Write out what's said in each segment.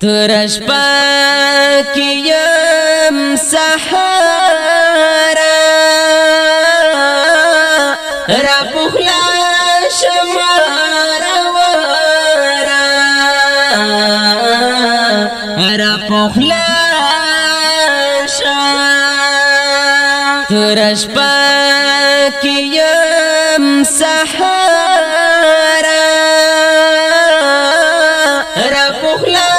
ترش پاکیم سحارا را پخلا شمارا ورا را پخلا شمارا ترش پاکیم سحارا را پخلا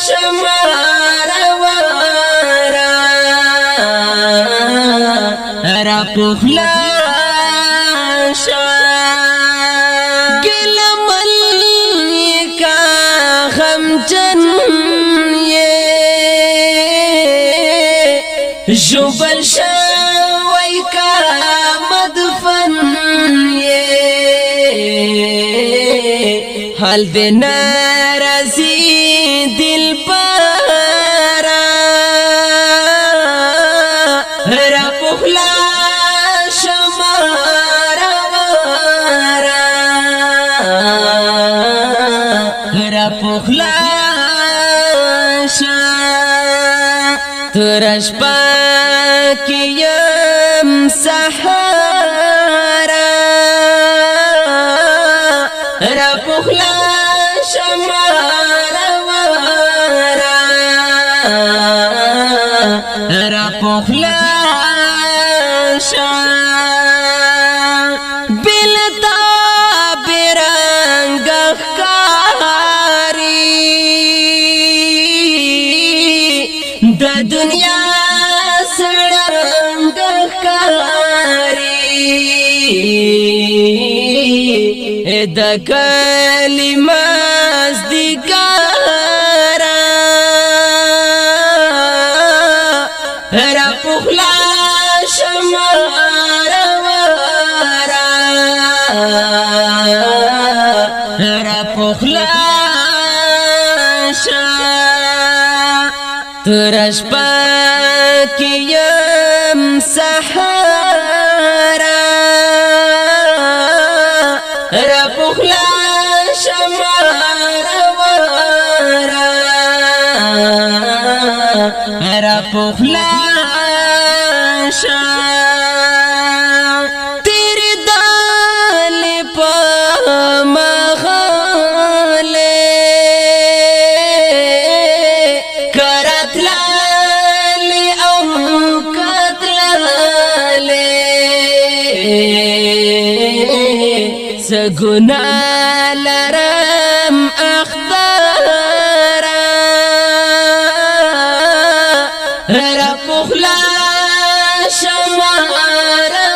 شمارا ورا را پخلا جبل شوی کا مدفن یہ حال دے نارضی دل پارا را پخلا شمارا ورا را پخلا ترش پاکیم سحارا را پخلا شمارا ورا را پخلا بلتا برنگ کاری د دنیا سړنګ کاری د کلمه زدګارا را پخلا شمارا ورا را پخلا ترش پاکیم سحارا را پخلا شمارا ورا را پخلا تیری دال پا مغالے سگنا لرم اخبارا را پخلا شمارا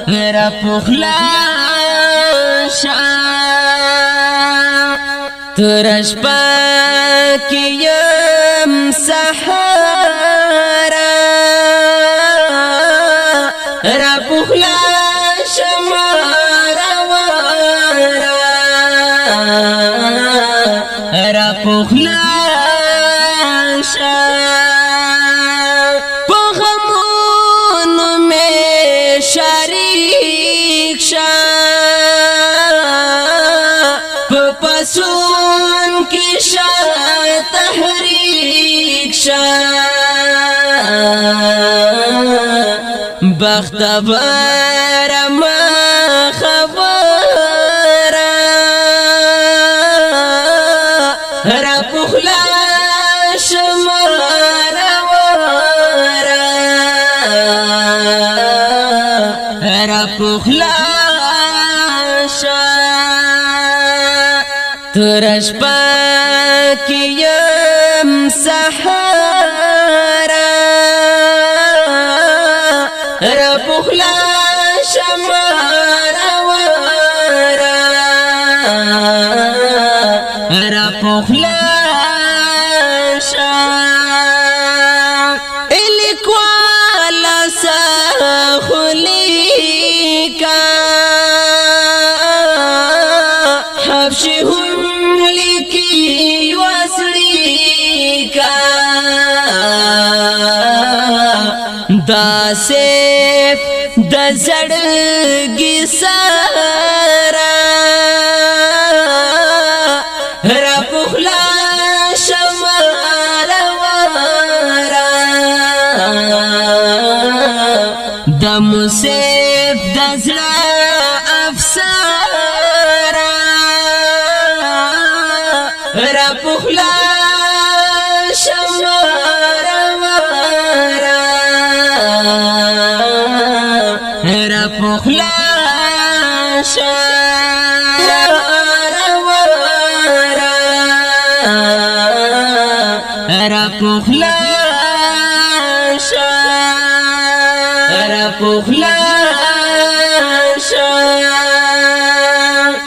ورا را پخلا ترش پاکیم سحارا را پخلا شمارا ورا را پخلا پغمونو میں شریک شا پسون کی شا تحریک شا بختبار ما خبرا را پخلا شمارا ورا را پخلا ترش پاکیم سحارا را پخلا شمارا ورا را پخلا الکوالا سخلی کا حبشی هم لکی واسری کا دا سیف د زړګي سارا د مصیب د زړه افسره را پخلا شماره را پخلا را پخلا را پخلا